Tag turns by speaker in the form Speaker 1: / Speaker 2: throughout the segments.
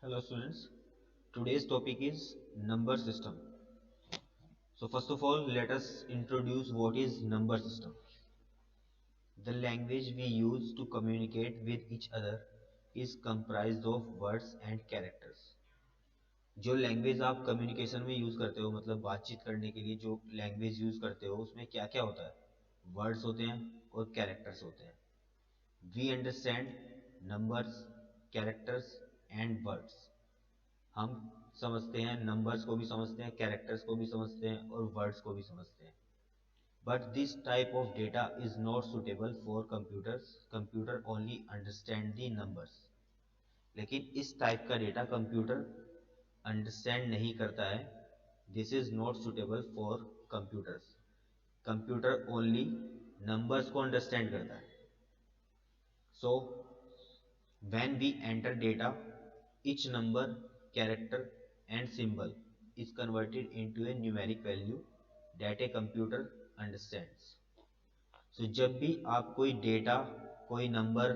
Speaker 1: Hello students, today's topic is number system. So first of all, let us introduce what is number system. The language we use to communicate with each other is comprised of words and characters. जो language आप communication में use करते हो, मतलब बातचीत करने के लिए जो लैंग्वेज यूज करते हो उसमें क्या क्या होता है? वर्ड्स होते हैं और कैरेक्टर्स होते हैं. We understand numbers, characters and words. हम समझते हैं, नंबर्स को भी समझते हैं, कैरेक्टर्स को भी समझते हैं और वर्ड्स को भी समझते हैं. But this type of data is not suitable for computers. Computer only understand the numbers. लेकिन इस टाइप का डेटा कंप्यूटर अंडरस्टैंड नहीं करता है. This is not suitable for computers. Computer only numbers को अंडरस्टैंड करता है. सो when we enter data, each number, character and symbol is converted into a numeric value that a computer understands. So जब भी आप कोई डेटा, कोई number,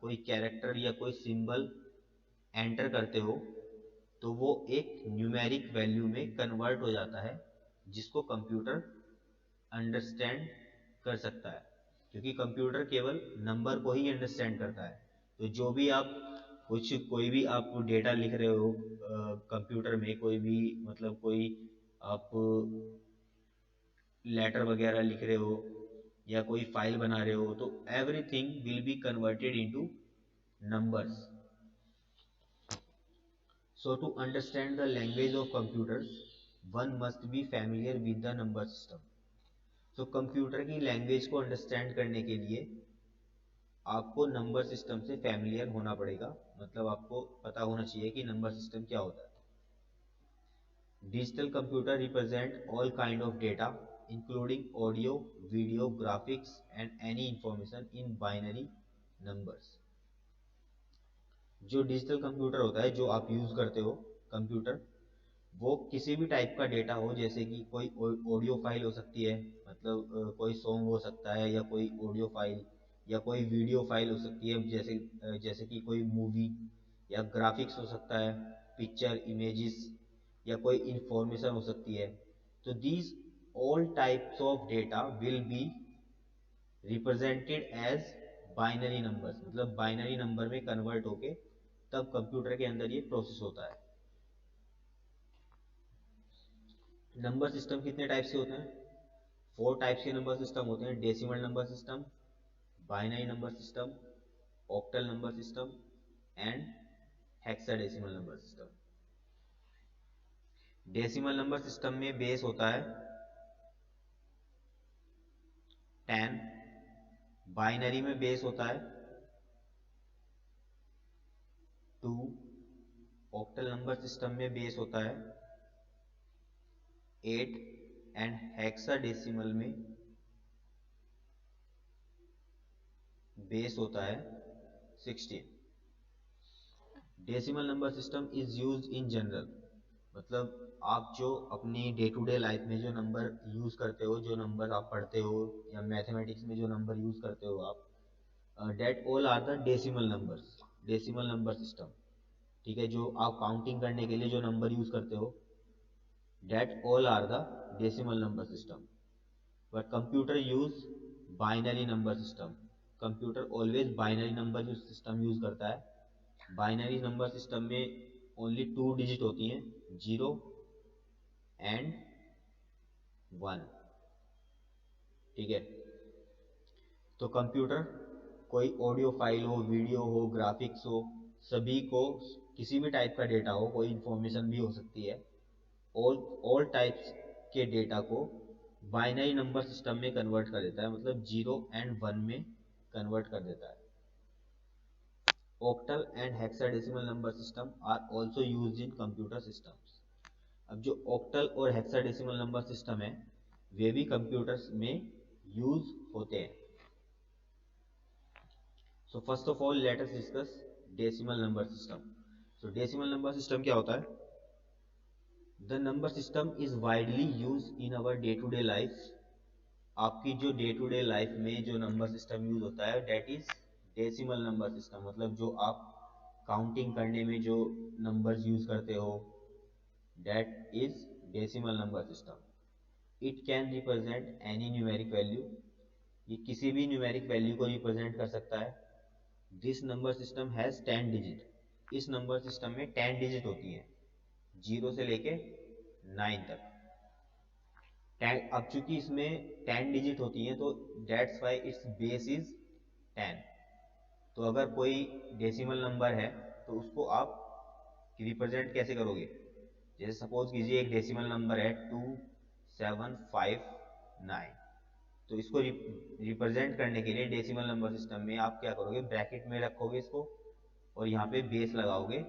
Speaker 1: कोई character या कोई सिंबल एंटर करते हो तो वो एक न्यूमेरिक वैल्यू में कन्वर्ट हो जाता है जिसको कंप्यूटर अंडरस्टैंड कर सकता है, क्योंकि कंप्यूटर केवल नंबर को ही अंडरस्टैंड करता है. तो जो भी आप कोई भी आप डेटा लिख रहे हो कंप्यूटर में, कोई भी मतलब कोई आप लेटर वगैरह लिख रहे हो या कोई फाइल बना रहे हो तो everything will be converted into numbers. So to understand the language of computers, one must be familiar with the number system. So computer की लैंग्वेज को अंडरस्टैंड करने के लिए आपको नंबर सिस्टम से फैमिलियर होना पड़ेगा. मतलब आपको पता होना चाहिए कि नंबर सिस्टम क्या होता है. Digital computer represent all kind of data including audio, video, graphics and any information in binary numbers. जो डिजिटल कंप्यूटर होता है, जो आप यूज करते हो कंप्यूटर, वो किसी भी टाइप का डेटा हो, जैसे कि कोई ऑडियो फाइल हो सकती है, मतलब कोई सॉन्ग हो सकता है, या कोई ऑडियो फाइल या कोई वीडियो फाइल हो सकती है, जैसे कि कोई मूवी, या ग्राफिक्स हो सकता है, पिक्चर, इमेजेस, या कोई इंफॉर्मेशन हो सकती है. तो these all types of data will be represented as binary numbers. मतलब बाइनरी नंबर में कन्वर्ट होके तब कंप्यूटर के अंदर ये प्रोसेस होता है. नंबर सिस्टम कितने टाइप से होते हैं? 4 टाइप्स के नंबर सिस्टम होते हैं. Decimal number system, binary number system, octal number system and hexadecimal number system. Decimal number system में बेस होता है 10, बाइनरी में बेस होता है 2, ऑक्टल नंबर सिस्टम में बेस होता है 8 एंड हेक्साडेसिमल में बेस होता है 16. Decimal number system is use in general. मतलब आप जो अपनी डे टू डे लाइफ में जो नंबर यूज करते हो, जो नंबर आप पढ़ते हो, या मैथमेटिक्स में जो नंबर यूज करते हो आप, that all are the decimal numbers. Decimal number system, ठीक है, जो आप काउंटिंग करने के लिए जो नंबर यूज करते हो, that all are the decimal number system. But computer use binary number system. Computer always binary number system use करता है. बाइनरी नंबर सिस्टम में ओनली 2 डिजिट होती हैं, 0 एंड 1. ठीक है. तो कंप्यूटर कोई ऑडियो फाइल हो, वीडियो हो, ग्राफिक्स हो, सभी को, किसी भी टाइप का डेटा हो, कोई इंफॉर्मेशन भी हो सकती है, ऑल टाइप्स के डेटा को बाइनरी नंबर सिस्टम में कन्वर्ट कर देता है. मतलब 0 एंड 1 में कन्वर्ट कर देता है. Octal and hexadecimal number system are also used in computer systems. अब जो octal और hexadecimal number system है वे भी computers में use होते हैं. So first of all let us discuss decimal number system. So decimal number system क्या होता है? The number system is widely used in our day to day life. आपकी जो डे टू डे लाइफ में जो number system use होता है, that is decimal number system. मतलब जो आप काउंटिंग करने में जो नंबर्स यूज करते हो, that is decimal number system. It can represent any numeric value, ये किसी भी न्यूमेरिक वैल्यू को रिप्रेजेंट कर सकता है। This number system has 10 digit, इस नंबर सिस्टम में 10 डिजिट होती हैं, 0 से लेके 9 तक। अब चूंकि इसमें 10 डिजिट होती हैं तो that's why it's base is 10। तो अगर कोई डेसिमल नंबर है तो उसको आप रिप्रेजेंट कैसे करोगे? जैसे सपोज कीजिए एक डेसिमल नंबर है 2759, तो इसको रिप्रेजेंट करने के लिए डेसिमल नंबर सिस्टम में आप क्या करोगे, ब्रैकेट में रखोगे इसको और यहाँ पे बेस लगाओगे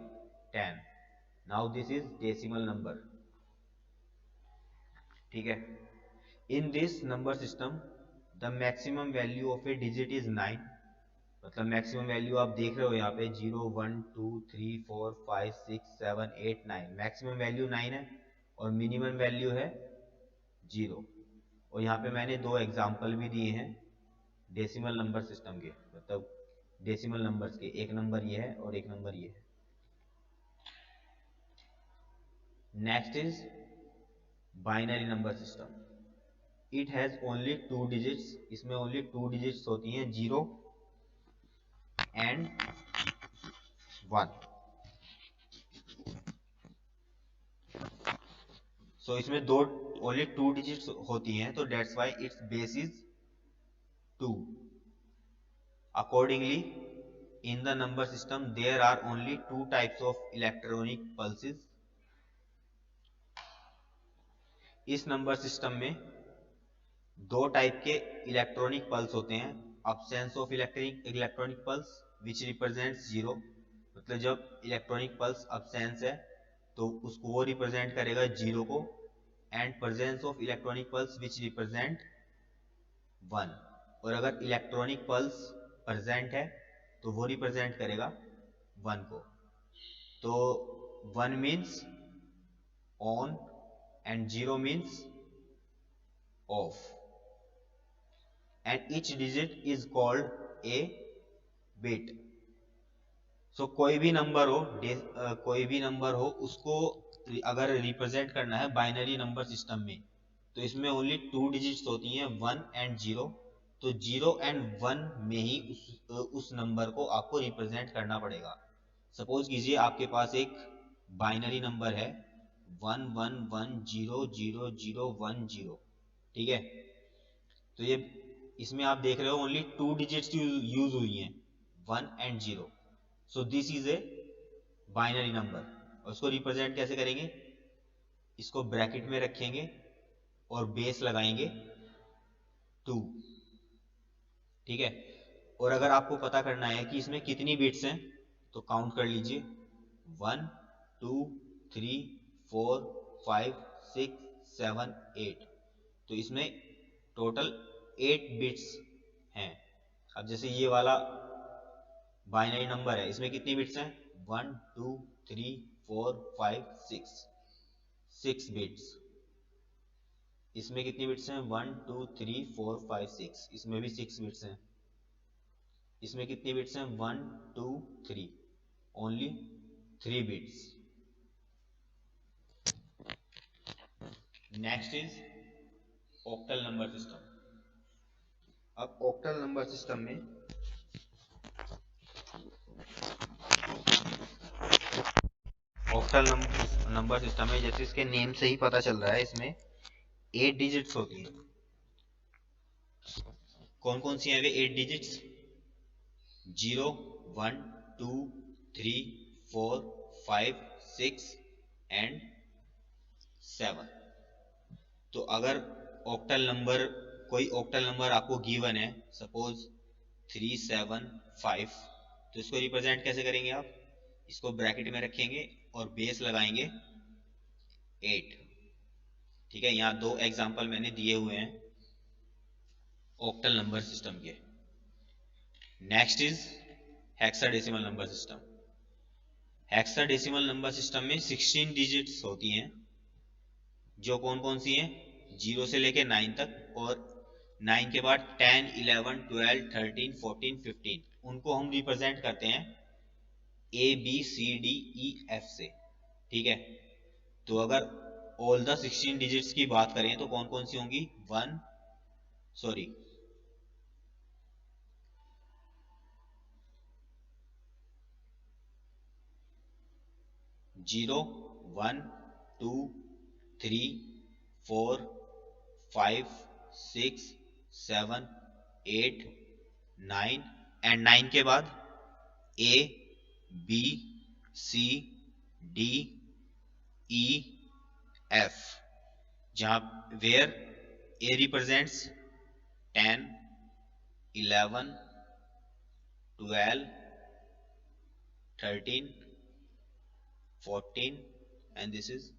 Speaker 1: 10। Now this is decimal number, ठीक है। In this number system the maximum value of A digit is 9, मतलब मैक्सिमम वैल्यू आप देख रहे हो यहाँ पे 0 1 2 3 4 5 6 7 8 9, मैक्सिमम वैल्यू 9 है और मिनिमम वैल्यू है 0। और यहाँ पे मैंने दो एग्जाम्पल भी दिए हैं डेसिमल नंबर सिस्टम के, मतलब डेसिमल नंबर्स के, एक नंबर ये है और एक नंबर ये है। Next is binary number system. It has only 2 digits, इसमें ओनली 2 डिजिट्स होती हैं, 0 एंड 1। सो इसमें दो ओनली 2 डिजिट्स होती हैं, तो that's why its base is 2। Accordingly in the number system there are only 2 types of electronic pulses. इस number system में दो टाइप के इलेक्ट्रॉनिक पल्स होते हैं। Absence of electronic pulse which represents 0, मतलब जब इलेक्ट्रॉनिक पल्स अब्सेंस है तो उसको वो रिप्रेजेंट करेगा 0 को, and presence of electronic pulse which represent 1। और अगर इलेक्ट्रॉनिक पल्स प्रेजेंट है तो वो रिप्रेजेंट करेगा 1 को। तो 1 means on and 0 means of, and each digit is called a bit। सो कोई भी नंबर हो, कोई भी नंबर हो, उसको अगर रिप्रेजेंट करना है बाइनरी नंबर सिस्टम में तो इसमें ओनली 2 डिजिट्स होती हैं, 1 एंड 0। तो 0 एंड 1 में ही उस नंबर को आपको रिप्रेजेंट करना पड़ेगा। सपोज कीजिए आपके पास एक बाइनरी नंबर है 11100010, ठीक है। तो ये इसमें आप देख रहे हो ओनली 2 डिजिट्स यूज हुई हैं, 1 and 0। So this is a binary number. और उसको रिप्रेजेंट कैसे करेंगे? इसको ब्रैकेट में रखेंगे और बेस लगाएंगे 2, ठीक है। और अगर आपको पता करना है कि इसमें कितनी बिट्स हैं तो काउंट कर लीजिए 1 2 3 4 5 6 7 8। तो इसमें टोटल 8 बिट्स हैं। अब जैसे ये वाला बाइनरी नंबर है, इसमें कितनी बिट्स हैं? 1 2 3 4 5 6 बिट्स। इसमें कितनी बिट्स हैं? 1 2 3 4 5 6, इसमें भी 6 बिट्स हैं। इसमें कितनी बिट्स हैं? 1 2 3, only 3 bits. Next is octal number system. अब ऑक्टल नंबर सिस्टम में ऑक्टल नंबर सिस्टम है, जैसे इसके नेम से ही पता चल रहा है, इसमें 8 डिजिट्स होती हैं। कौन कौन सी हैं वे 8 डिजिट्स? 0 1 2 3 4 5 6 एंड 7। तो अगर ऑक्टल नंबर, कोई ऑक्टल नंबर आपको गिवन है, सपोज 375, तो इसको रिप्रेजेंट कैसे करेंगे आप? इसको ब्रैकेट में रखेंगे और बेस लगाएंगे 8, ठीक है। यहाँ दो एग्जांपल मैंने दिए हुए हैं ऑक्टल नंबर सिस्टम के। Next is hexadecimal number system. Hexadecimal number system में 16 डिजिट्स होती हैं, जो कौन कौन सी हैं? 0 से लेके 9 तक, और 9 के बाद 10 11 12 13 14 15, उनको हम रिप्रेजेंट करते हैं ABCDEF से, ठीक है। तो अगर ऑल द 16 डिजिट्स की बात करें तो कौन कौन सी होंगी, 0 1 2 3 4 5 6 7 8 9, एंड 9 के बाद ABCDEF, जहां where A represents 10 11 12 13 14 and this is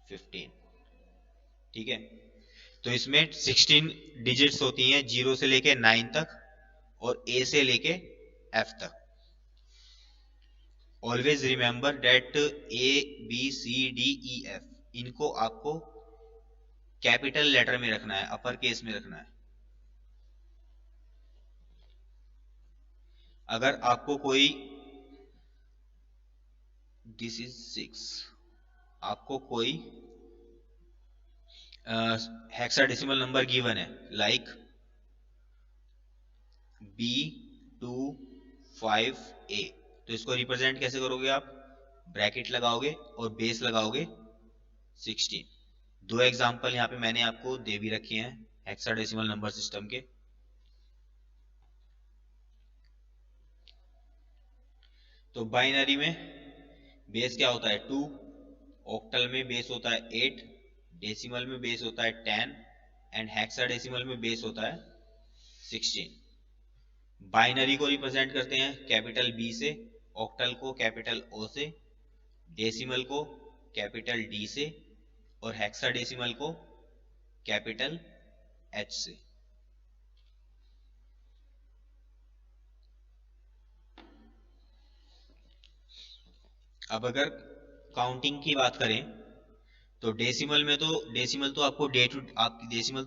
Speaker 1: 15, ठीक है। तो इसमें 16 डिजिट्स होती हैं 0 से लेके 9 तक और A से लेके F तक। ऑलवेज रिमेंबर डेट ABCDEF, इनको आपको कैपिटल लेटर में रखना है, अपर केस में रखना है। अगर आपको कोई दिस इज 6, आपको कोई हेक्साडेसिमल नंबर गिवन है लाइक B25A, तो इसको रिप्रेजेंट कैसे करोगे आप, ब्रैकेट लगाओगे और बेस लगाओगे 16। दो एग्जांपल यहाँ पे मैंने आपको दे भी रखे हैं हेक्साडेसिमल नंबर सिस्टम के। तो बाइनरी में बेस क्या होता है 2, ऑक्टल में बेस होता है 8, डेसिमल में बेस होता है 10 एंड हेक्साडेसिमल में बेस होता है 16। बाइनरी को रिप्रेजेंट करते हैं कैपिटल बी से, ऑक्टल को कैपिटल ओ से, डेसिमल को कैपिटल डी से और हेक्साडेसिमल को कैपिटल एच से। अब अगर काउंटिंग की बात करें तो डेसिमल तो आपको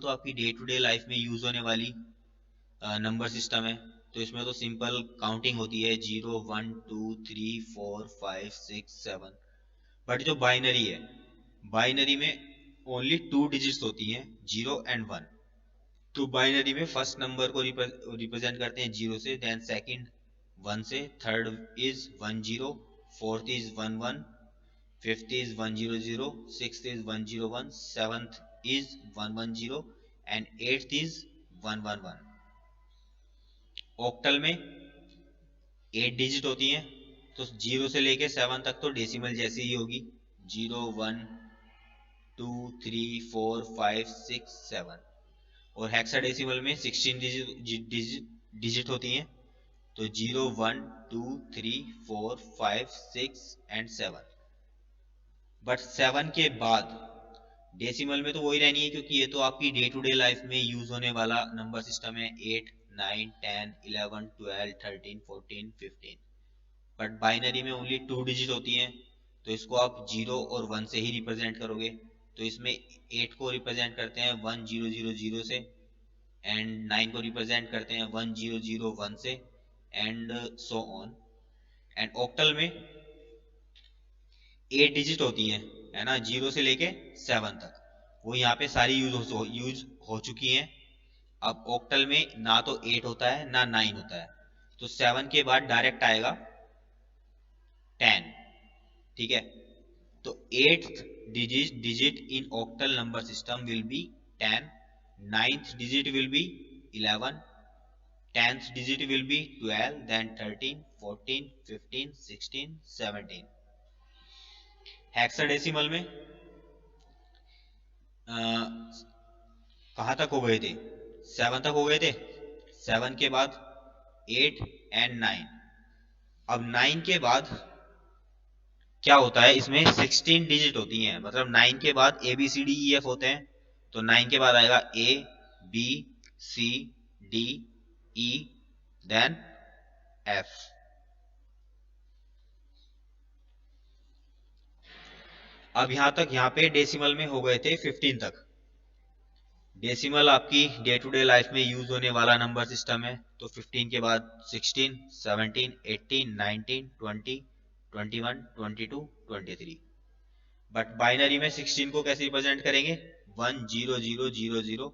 Speaker 1: आपकी डे टू डे लाइफ में यूज होने वाली नंबर सिस्टम है। तो इसमें तो सिंपल काउंटिंग होती है 0 1 2 3 4 5 6 7। बट जो बाइनरी है, बाइनरी में ओनली 2 डिजिट्स होती हैं 0 एंड 1। तो बाइनरी में फर्स्ट नंबर को रिप्रेजेंट करते हैं 0 से, देन सेकंड 1 से, third is 1 0, fourth is 1 1, fifth is 1 0 0, sixth is 1 0 1, seventh is 1 1 0 and eighth is 1 1 1। Octal में 8 डिजिट होती हैं, तो 0 से लेके 7 तक तो डेसिमल जैसी ही होगी 0 1 2 3 4 5 6 7। और हेक्साडेसिमल में 16 डिजिट होती हैं, तो 0 1 2 3 4 5 6 एंड 7। बट 7 के बाद डेसिमल में तो वही रहनी है, क्योंकि ये तो आपकी डे टू डे लाइफ में यूज होने वाला नंबर सिस्टम है 8 9 10 11 12 13 14 15। बट बाइनरी में ओनली 2 डिजिट होती हैं, तो इसको आप 0 और 1 से ही रिप्रेजेंट करोगे। तो इसमें 8 को रिप्रेजेंट करते हैं 1 0 0 0 से, एंड 9 को रिप्रेजेंट करते हैं 1 0 0 1 से, and so on. And octal में 8 डिजिट होती हैं, है ना, 0 से लेके 7 तक। वो यहाँ पे सारी यूज हो चुकी हैं। अब ऑक्टल में ना तो 8 होता है ना 9 होता है, तो 7 के बाद डायरेक्ट आएगा 10, ठीक है। तो 8th digit in octal number system will be 10, 9th digit will be 11, 10th digit will be 12, then 13, 14, 15, 16, 17। Hexadecimal में कहाँ तक हो गए थे, 7 तक हो गए थे। 7 के बाद 8 एंड 9। अब 9 के बाद क्या होता है, इसमें 16 डिजिट होती हैं, मतलब 9 के बाद ABCDEF होते हैं। तो 9 के बाद आएगा ABCDE देन F। अब यहां तक, यहां पे डेसिमल में हो गए थे 15 तक। डेसिमल आपकी डे टू डे लाइफ में यूज होने वाला नंबर सिस्टम है, तो 15 के बाद 16, 17, 18, 19, 20, 21, 22, 23। बट बाइनरी में 16 को कैसे रिप्रेजेंट करेंगे? 1 0 0 0 0।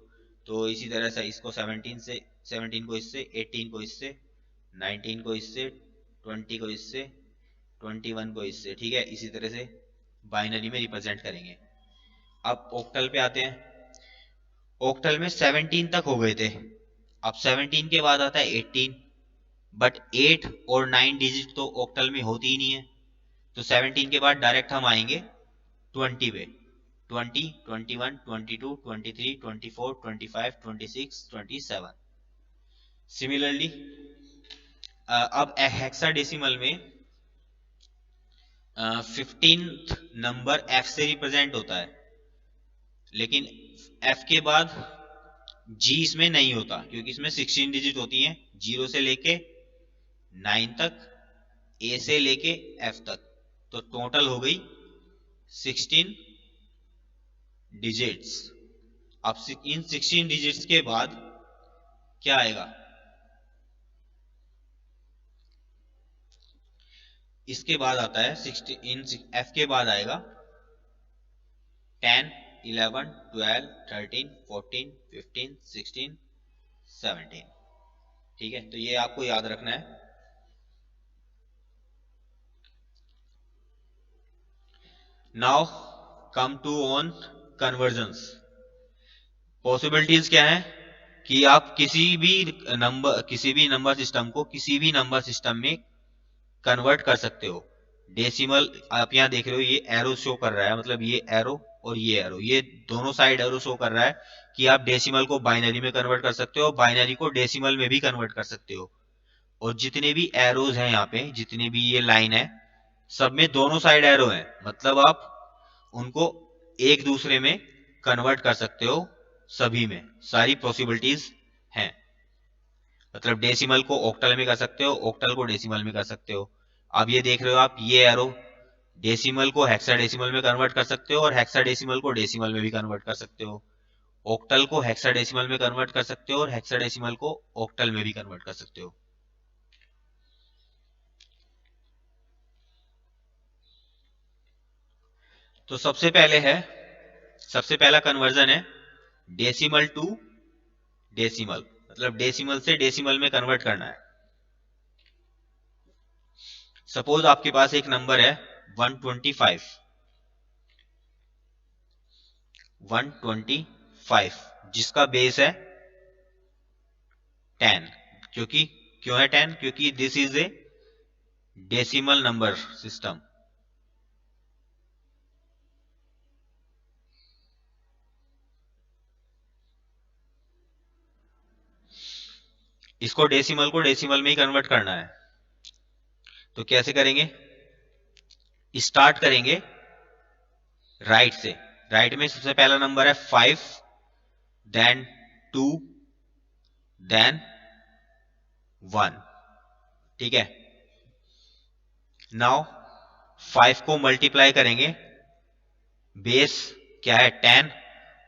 Speaker 1: तो इसी तरह से इसको 17 को इससे, 18 को इससे, 19 को इससे, 20 को इससे, 21 को इससे, ठीक है, इसी तरह से बाइनरी में रिप्रेजेंट करेंगे। अब ऑक्टल पे आते हैं। ऑक्टल में 17 तक हो गए थे, अब 17 के बाद आता है 18, बट 8 और 9 डिजिट तो ऑक्टल में होती ही नहीं है, तो 17 के बाद डायरेक्ट हम आएंगे 20 पे। 20, 21, 22, 23, 24, 25, 26, 27। सिमिलरली अब हेक्साडेसिमल में 15th नंबर एफ से रिप्रेजेंट होता है, लेकिन एफ के बाद जी इसमें नहीं होता, क्योंकि इसमें 16 डिजिट होती हैं, 0 से लेके 9 तक, ए से लेके एफ तक, तो टोटल हो गई 16 डिजिट्स। अब इन 16 डिजिट्स के बाद क्या आएगा? इसके बाद आता है 16, इन एफ के बाद आएगा 10, 11, 12, 13, 14, 15, 16, 17। ठीक है, तो ये आपको याद रखना है। Now come to on conversions. Possibilities क्या है कि आप किसी भी नंबर सिस्टम को किसी भी नंबर सिस्टम में कन्वर्ट कर सकते हो। डेसिमल आप यहां देख रहे हो, ये एरो शो कर रहा है, मतलब ये एरो और ये एरो, ये दोनों साइड एरो शो कर रहा है कि आप डेसिमल को बाइनरी में कन्वर्ट कर सकते हो, बाइनरी को डेसिमल में भी कन्वर्ट कर सकते हो। और जितने भी एरोज हैं यहाँ पे, जितने भी ये लाइन है, सब में दोनों साइड एरो हैं, मतलब आप उनको एक दूसरे में कन्वर्ट कर सकते हो। सभी में सारी पॉसिबिलिटीज हैं, मतलब डेसिमल को ऑक्टल में कर सकते हो, ऑक्टल को डेसिमल में कर सकते हो। अब ये देख रहे हो आप, ये एरो डेसिमल को हेक्साडेसिमल में कन्वर्ट कर सकते हो, और हेक्साडेसिमल को डेसिमल में भी कन्वर्ट कर सकते हो। ऑक्टल को हेक्साडेसिमल में कन्वर्ट कर सकते हो, और हेक्साडेसिमल को ऑक्टल में भी कन्वर्ट कर सकते हो। तो सबसे पहला कन्वर्जन है डेसिमल टू डेसिमल, मतलब डेसिमल से डेसिमल में कन्वर्ट करना है। सपोज आपके पास एक नंबर है 125, 125 जिसका बेस है 10। क्यों है 10? क्योंकि this is a decimal number system. इसको डेसिमल में ही कन्वर्ट करना है, तो कैसे करेंगे? स्टार्ट करेंगे राइट से। राइट में सबसे पहला नंबर है 5, देन 2, देन 1। ठीक है, नाउ 5 को मल्टीप्लाई करेंगे, बेस क्या है 10,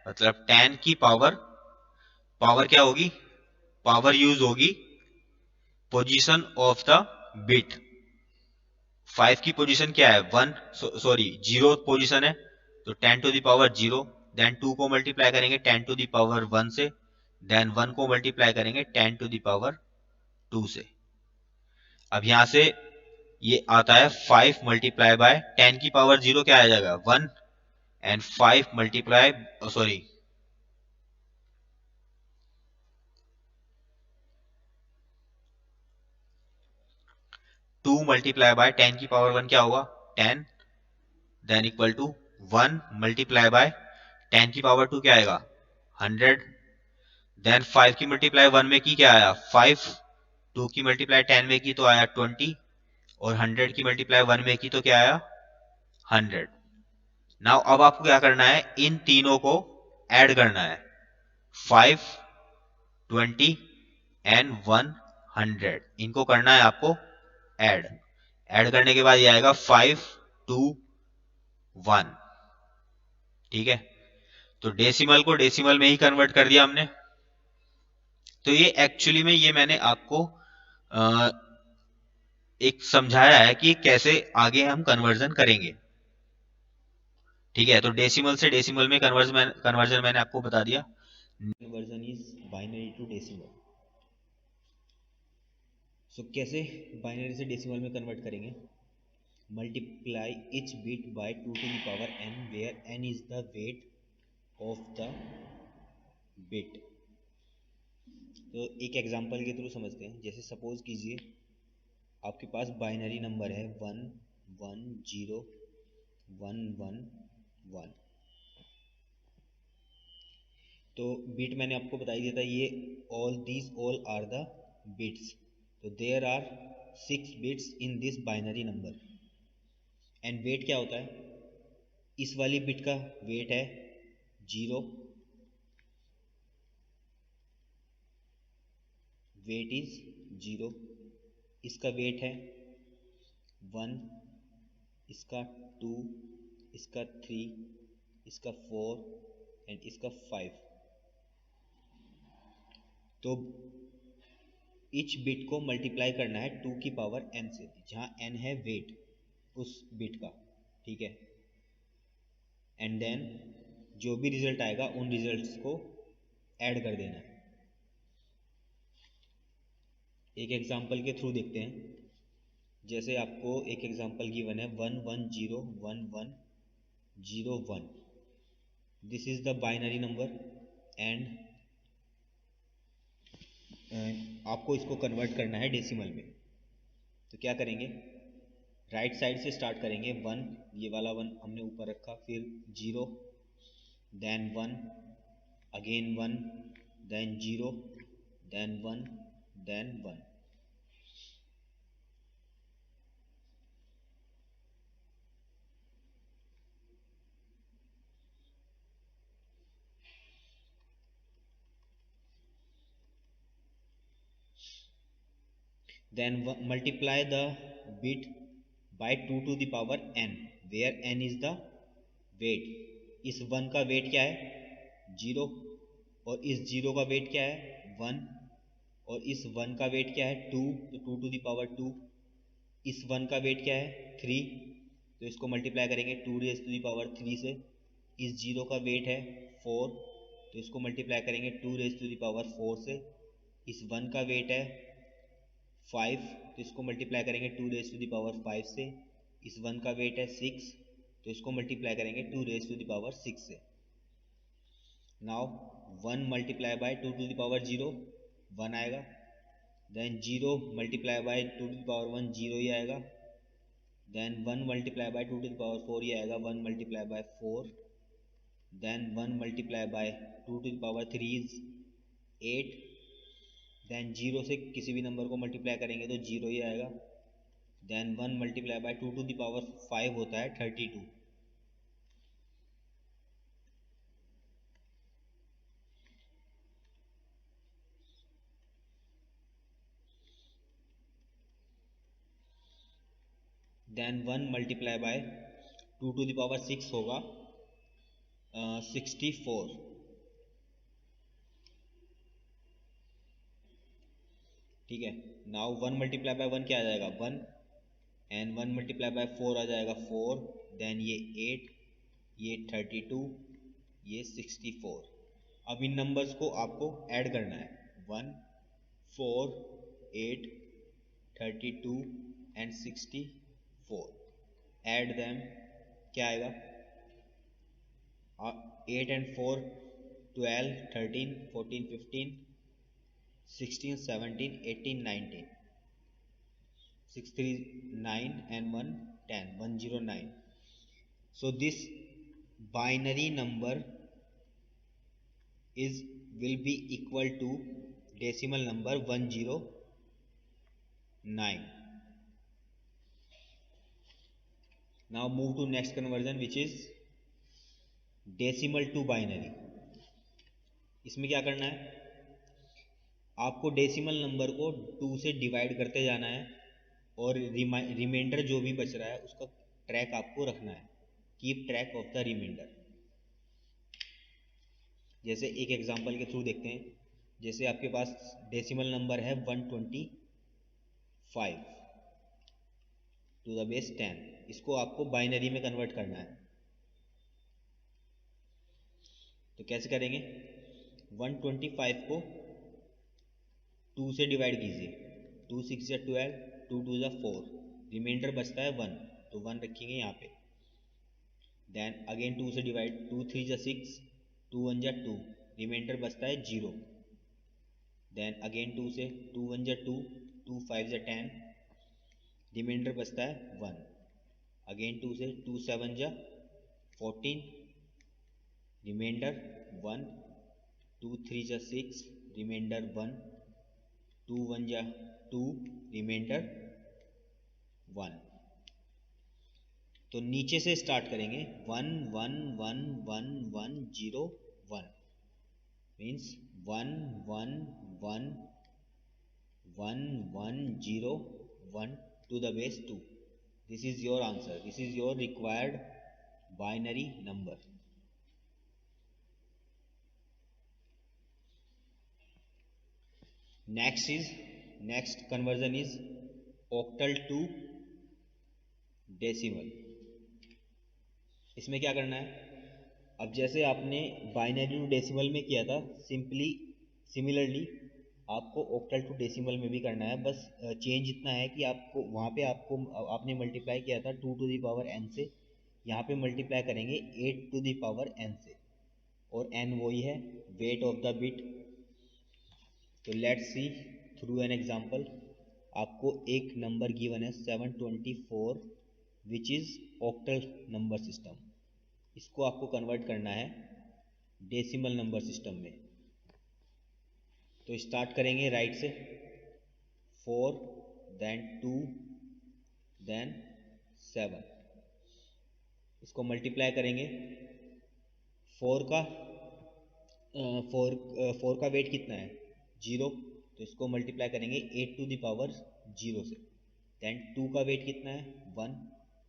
Speaker 1: मतलब 10 की पावर क्या होगी? पावर यूज होगी पोजीशन ऑफ द बिट। 5 की पोजीशन क्या है? 1, सॉरी 0 पोजीशन है, तो 10 टू द पावर 0। देन 2 को मल्टीप्लाई करेंगे 10 टू द पावर 1 से, देन 1 को मल्टीप्लाई करेंगे 10 टू द पावर 2 से। अब यहां से ये आता है 5 मल्टीप्लाई बाय 10 की पावर 0 क्या आ जाएगा? 1, and 5 multiply, sorry 2 multiply by 10 की पावर 1 क्या होगा? 10, then equal to 1 multiply by 10 की पावर 2 क्या आएगा? 100। देन 5 की मल्टीप्लाई 1 में की क्या आया? 5। 2 की मल्टीप्लाई 10 में की तो आया 20, और 100 की मल्टीप्लाई 1 में की तो क्या आया? 100। नाउ अब आपको क्या करना है? इन तीनों को ऐड करना है, 5, 20 एंड 100, इनको करना है आपको ऐड। ऐड करने के बाद ये आएगा 5, 2, 1। ठीक है, तो डेसिमल को डेसिमल में ही कन्वर्ट कर दिया हमने। तो ये एक्चुअली में ये मैंने आपको एक समझाया है कि कैसे आगे हम कन्वर्जन करेंगे। ठीक है, तो डेसिमल से डेसिमल में कन्वर्जन मैंने आपको बता दिया। Conversion is binary to decimal. So कैसे बाइनरी से डेसिमल में कन्वर्ट करेंगे? Multiply each bit by 2 to the power n where n is the weight of the bit। तो एक एग्जांपल के थ्रू समझते हैं। जैसे सपोज कीजिए आपके पास बाइनरी नंबर है 1 1 0 1 1 1। तो बिट मैंने आपको बता ही दिया था, ये ऑल आर द बिट्स। तो there are 6 bits in this binary number. And wait क्या होता है? इस वाली बिट का वेट है 0, वेट इज 0। इसका वेट है 1, इसका 2, इसका 3, इसका 4 एंड इसका 5। तो इच बिट को मल्टीप्लाई करना है 2 की पावर n से, जहां n है वेट उस बिट का। ठीक है, एंड देन जो भी रिजल्ट आएगा उन रिजल्ट्स को ऐड कर देना है। एक एग्जांपल के थ्रू देखते हैं। जैसे आपको एक एग्जांपल गिवन है 1 1 0 1 1 0 1। This is the binary number and आपको इसको कन्वर्ट करना है डेसिमल में। तो क्या करेंगे? राइट साइड से स्टार्ट करेंगे। 1, ये वाला 1 हमने ऊपर रखा, फिर 0, then 1, again 1, then 0, then 1, then 1। Then multiply the bit by 2 to the power n where n is the weight। इस 1 का वेट क्या है? 0। और इस 0 का वेट क्या है? 1। और इस 1 का वेट क्या है? 2, तो 2 to the power 2। इस 1 का वेट क्या है? 3। तो इसको मल्टीप्लाई करेंगे 2 रेज टू द पावर 3 से। इस 0 का वेट है 4, तो इसको मल्टीप्लाई करेंगे 2 रेज टू द पावर 4 से। इस 1 का वेट है 5, तो इसको मल्टीप्लाई करेंगे 2 रेज टू द पावर 5 से। इस 1 का वेट है 6, तो इसको मल्टीप्लाई करेंगे 2 रेज टू द पावर 6 से। Now 1 multiply by 2 to the power 0 1 आएगा। Then 0 multiply by 2 to the power 1 0 ही आएगा। Then 1 multiply by 2 to the power 4 ही आएगा, 1 multiply by 4। Then 1 multiply by 2 to the power 3 is 8। Then 0 से किसी भी number को मल्टीप्लाई करेंगे तो 0 ही आएगा। Then 1 multiply by 2 to the power 5 होता है 32। Then 1 multiply by 2 to the power 6 होगा 64। ठीक है, नाउ 1 मल्टीप्लाई बाय 1 क्या आ जाएगा? 1। एंड 1 मल्टीप्लाई बाय 4 आ जाएगा 4। देन ये 8, ये 32, ये 64। अब इन नंबर्स को आपको ऐड करना है। 1 4 8 32 एंड 64। ऐड देम, क्या आएगा? 8 and 4 12 13 14 15 16 17 18 19। 6 3 9 and 1 10 109। So this binary number is will be equal to decimal number 109। Now move to next conversion which is decimal to binary। इसमें क्या करना है? आपको डेसिमल नंबर को 2 से डिवाइड करते जाना है और रिमाइंडर जो भी बच रहा है उसका ट्रैक आपको रखना है। Keep track of the remainder. जैसे एक एग्जांपल के थ्रू देखते हैं। जैसे आपके पास डेसिमल नंबर है 125 टू द बेस 10, इसको आपको बाइनरी में कन्वर्ट करना है। तो कैसे करेंगे? 125 को 2 से डिवाइड कीजिए, 2 6 या 12, 2 2 या 4, रिमाइंडर बचता है 1, तो 1 रखेंगे यहाँ पे। देन अगेन 2 से डिवाइड, 2 3 जा 6, 2 1 जा 2, रिमाइंडर बचता है 0। देन अगेन 2 से, 2 1 जा 2, 2 5 जा 10, रिमाइंडर बचता है 1। अगेन 2 से, 2 7 जा 14, रिमाइंडर 1, 2 3 जा 6, रिमाइंडर 1, 2 1 जा 2, रिमाइंडर 1। तो नीचे से स्टार्ट करेंगे, 1 1 1 1 1 0 1, means 1 1 1 1 1 0 1 to the base 2. This is your answer. This is your required binary number. Next conversion is octal to decimal. इसमें क्या करना है? अब जैसे आपने बाइनरी टू डेसिमल में किया था, सिमिलरली आपको ऑक्टल टू डेसिमल में भी करना है। बस चेंज इतना है कि आपको वहाँ पे आपने मल्टीप्लाई किया था 2 टू दी पावर n से, यहाँ पे मल्टीप्लाई करेंगे 8 टू दी पावर n से, और n वही है, वेट ऑफ द बिट। तो let's see through an example. आपको एक नंबर गिवन है 724 which is octal number system. इसको आपको कन्वर्ट करना है डेसिमल नंबर सिस्टम में। तो स्टार्ट करेंगे राइट से, 4 देन 2 देन 7, इसको मल्टीप्लाई करेंगे। 4 का वेट कितना है? 0, तो इसको मल्टीप्लाई करेंगे 8 टू द पावर 0 से। देन 2 का वेट कितना है? 1,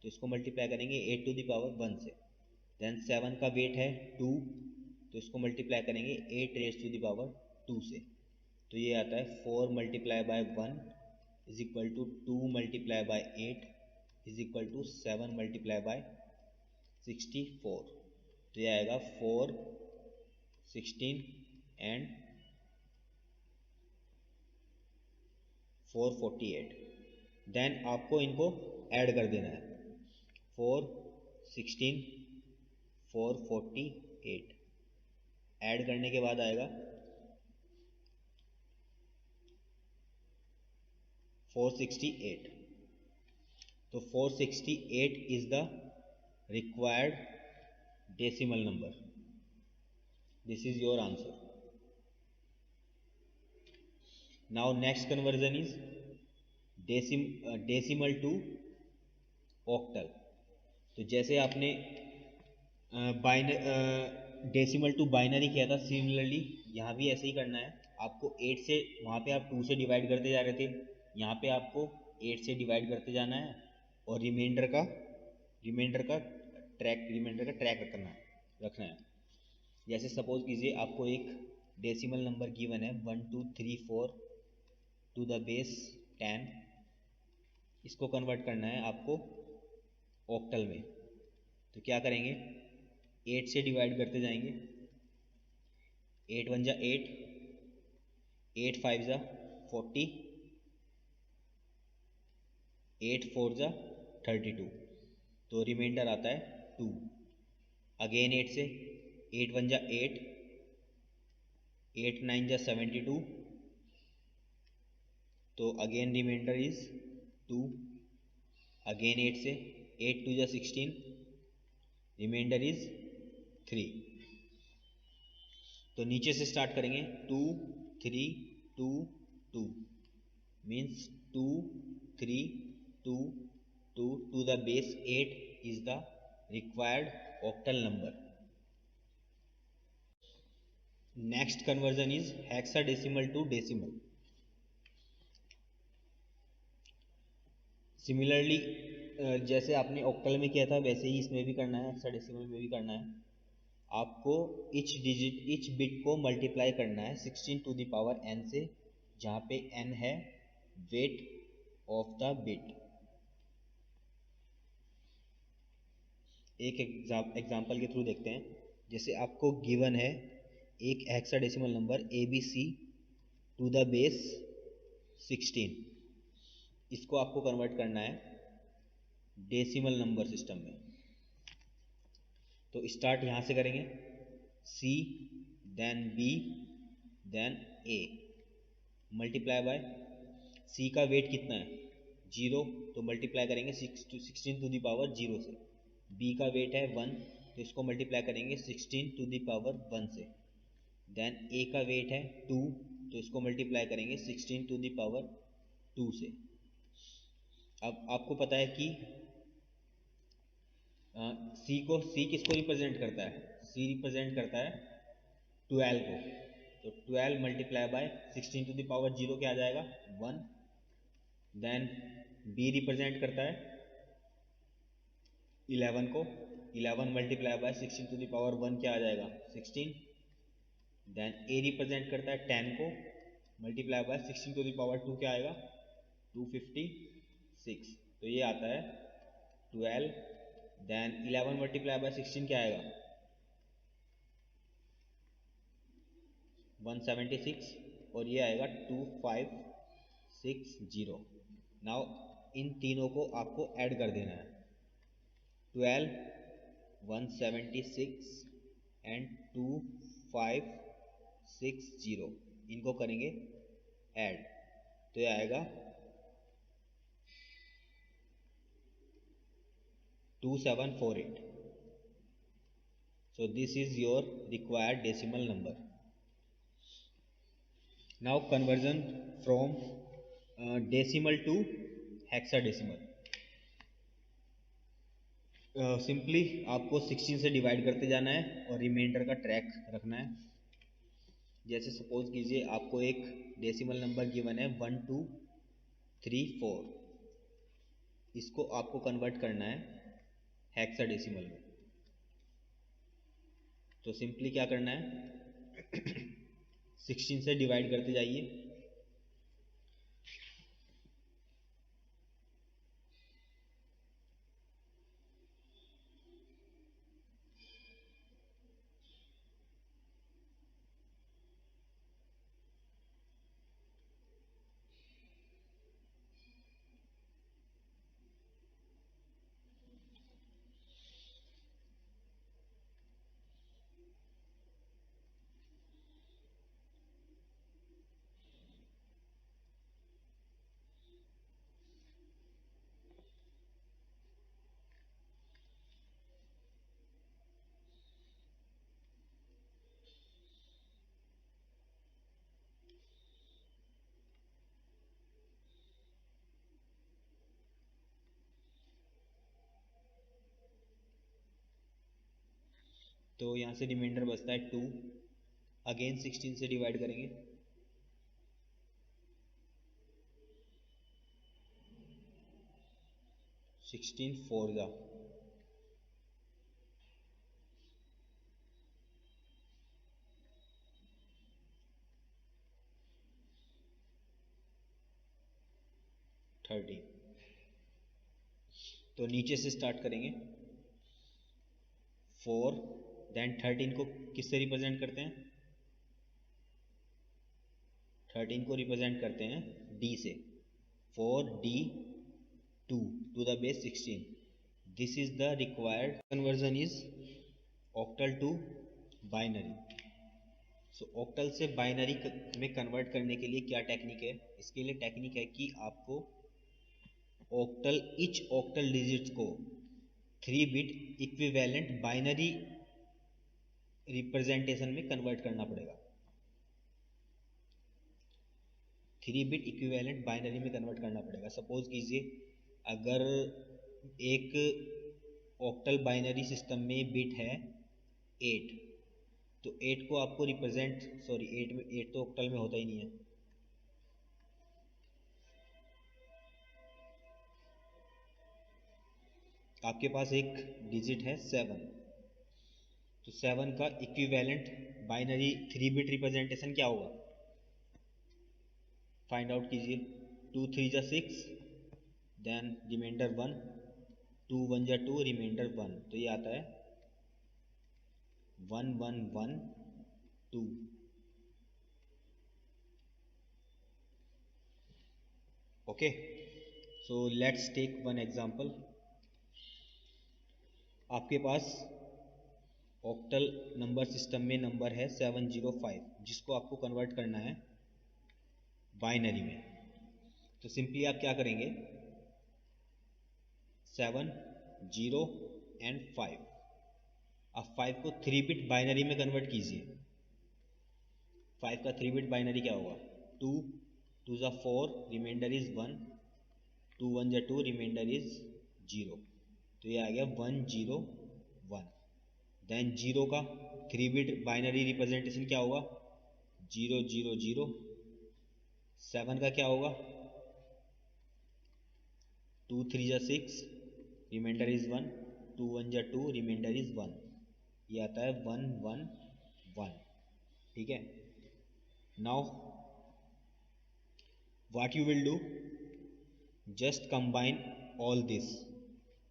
Speaker 1: तो इसको मल्टीप्लाई करेंगे 8 टू द पावर 1 से। देन 7 का वेट है 2, तो इसको मल्टीप्लाई करेंगे 8 रेज टू द पावर 2 से। तो ये आता है 4 multiply by 1 is equal to 2 multiply by 8 is equal to 7 multiply by 64। तो ये आएगा 4 16 एंड 448। देन आपको इनको ऐड कर देना है, 4 16 448, ऐड करने के बाद आएगा 468। तो 468 is the required decimal number. This is your answer. Now next conversion is decimal to octal. तो जैसे आपने डेसिमल टू बाइनरी किया था, सिमिलरली यहाँ भी ऐसे ही करना है। आपको 8 से, वहाँ पे आप 2 से डिवाइड करते जा रहे थे, यहाँ पे आपको 8 से डिवाइड करते जाना है, और रिमाइंडर का ट्रैक रखना है। जैसे सपोज कीजिए आपको एक डेसिमल नंबर गिवन है 1 2 3 4 टू द बेस 10, इसको कन्वर्ट करना है आपको ऑक्टल में। तो क्या करेंगे? 8 से डिवाइड करते जाएंगे, 8 1 जा 8, 8 5 जा 40, 8 4 जा 32, तो रिमाइंडर आता है 2। अगेन 8 से, 8 1 जा 8, 8 9 जा 72, तो अगेन रिमाइंडर इज 2। अगेन 8 से, 8 2 जा 16, रिमाइंडर इज 3। तो नीचे से स्टार्ट करेंगे, 2 3 2 2, means 2 3 2 2 to the base 8 is the required octal number. Next conversion is hexadecimal to decimal. Similarly जैसे आपने ऑक्टल में किया था वैसे ही इसमें भी करना है, हेक्साडेसिमल में भी करना है। आपको इच बिट को मल्टीप्लाई करना है 16 टू द पावर n से, जहाँ पे n है वेट ऑफ द बिट। एक एग्जाम्पल के थ्रू देखते हैं। जैसे आपको गिवन है एक hexadecimal number ABC to the base 16, इसको आपको कन्वर्ट करना है डेसिमल नंबर सिस्टम में। तो स्टार्ट यहाँ से करेंगे, C then B then A, multiply by C का वेट कितना है 0, तो मल्टीप्लाई करेंगे 16 टू द पावर 0 से। B का वेट है 1, तो इसको मल्टीप्लाई करेंगे 16 टू द पावर 1 से। देन A का वेट है 2, तो इसको मल्टीप्लाई करेंगे 16 टू द पावर 2 से। अब आपको पता है कि C किसको रिप्रेजेंट करता है, C रिप्रेजेंट करता है 12 को, तो 12 multiply by 16 to the power 0 क्या आ जाएगा 1। देन B रिप्रेजेंट करता है 11 को, 11 multiply by 16 to the power 1 क्या आ जाएगा 16। देन A रिप्रेजेंट करता है 10 को, multiply by 16 to the power 2 क्या आएगा 256, तो ये आता है 12। देन 11 मल्टीप्लाई बाय 16 क्या आएगा 176, और ये आएगा 2560। नाउ इन तीनों को आपको ऐड कर देना है, 12, 176 एंड 2560, इनको करेंगे ऐड, तो ये आएगा 2748। So this is your required decimal number. Now conversion from decimal to hexadecimal. Simply आपको 16 से डिवाइड करते जाना है और रिमाइंडर का ट्रैक रखना है। जैसे सपोज कीजिए आपको एक डेसिमल नंबर गिवन है 1234, इसको आपको कन्वर्ट करना है हेक्साडेसिमल में। तो सिंपली क्या करना है 16 से डिवाइड करते जाइए, तो यहाँ से रिमाइंडर बचता है 2। अगेन 16 से डिवाइड करेंगे, सिक्सटीन फोर जा 30। तो नीचे से स्टार्ट करेंगे 4, देन 13 को किससे रिप्रेजेंट करते हैं, 13 को रिप्रेजेंट करते हैं D से, 4D 2 to the base 16। This is the required conversion is octal to binary। So octal से बाइनरी में कन्वर्ट करने के लिए क्या टेक्निक है, इसके लिए टेक्निक है कि आपको octal each octal डिजिट्स को 3 बिट इक्विवेलेंट बाइनरी रिप्रेजेंटेशन में कन्वर्ट करना पड़ेगा, 3 बिट इक्विवेलेंट बाइनरी में कन्वर्ट करना पड़ेगा। सपोज कीजिए अगर एक ऑक्टल बाइनरी सिस्टम में बिट है 8, तो 8 को आपको रिप्रेजेंट 8 तो ऑक्टल में होता ही नहीं है, आपके पास एक डिजिट है 7, तो 7 का इक्विवेलेंट बाइनरी 3 बिट रिप्रेजेंटेशन क्या होगा, फाइंड आउट कीजिए। 2 3 जा 6, देन रिमाइंडर 1, 2 1 जा 2, रिमाइंडर 1, तो ये आता है 1 1 1 2। Okay, so let's take one example. आपके पास ऑक्टल नंबर सिस्टम में नंबर है 705, जिसको आपको कन्वर्ट करना है बाइनरी में। तो सिंपली आप क्या करेंगे, 7 0 एंड 5, अब 5 को 3 बिट बाइनरी में कन्वर्ट कीजिए। 5 का 3 बिट बाइनरी क्या होगा, 2 2 जा 4, रिमाइंडर इज 1, 2 1 जा 2, रिमाइंडर इज 0, तो ये आ गया 1 0 1। देन 0 का 3 बिट बाइनरी रिप्रेजेंटेशन क्या होगा, 0 0 0। 7 का क्या होगा, 2 3 जा 6, रिमाइंडर इज 1, 2 1 जा 2, रिमाइंडर इज 1, ये आता है 1 1 1। ठीक है, now what you will do, just combine all this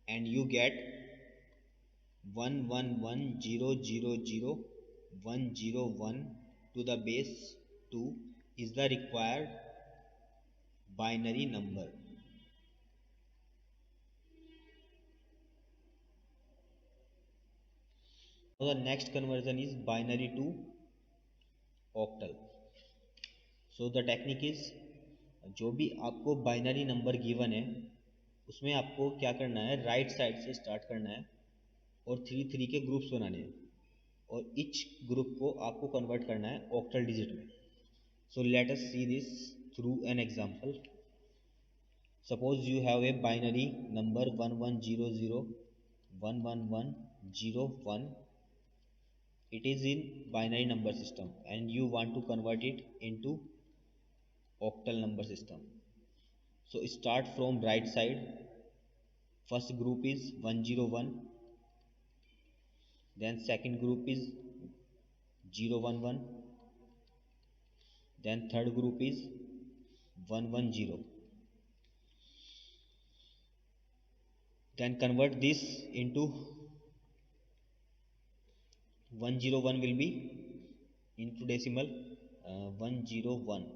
Speaker 1: and you get 1 1 1 0 0 0 1 0 1 to the base 2 is the required binary number. Now the next conversion is binary to octal. So the technique is, जो भी आपको binary number given है उसमें आपको क्या करना है, right side से स्टार्ट करना है और 3 3 के ग्रुप्स बनाने हैं, और इच ग्रुप को आपको कन्वर्ट करना है ऑक्टल डिजिट में। So let us see this through an example. Suppose you have a binary number 1 1 0 0 1 1 1 0 1, it is in binary number system and you want to convert it into octal number system. So start from right side, first group is 101, then second group is 011, then third group is 110, then convert this into 101 will be into decimal 101,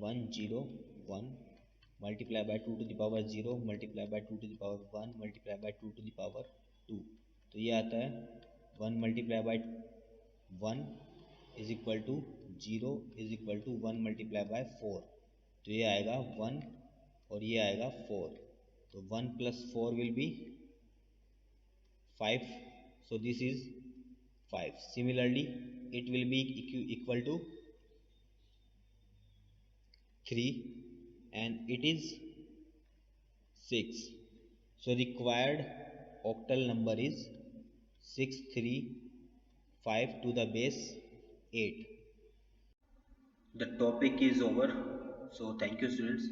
Speaker 1: 101 multiply by 2 to the power 0 multiply by 2 to the power 1 multiply by 2 to the power 2, तो ये आता है 1 multiply by 1 is equal to 0 is equal to 1 multiply by 4, तो ये आएगा 1 और ये आएगा 4, तो 1 plus 4 will be 5, so this is 5. Similarly it will be equal to 3 and it is 6, so required octal number is 635 to the base 8. The topic is over, so thank you students.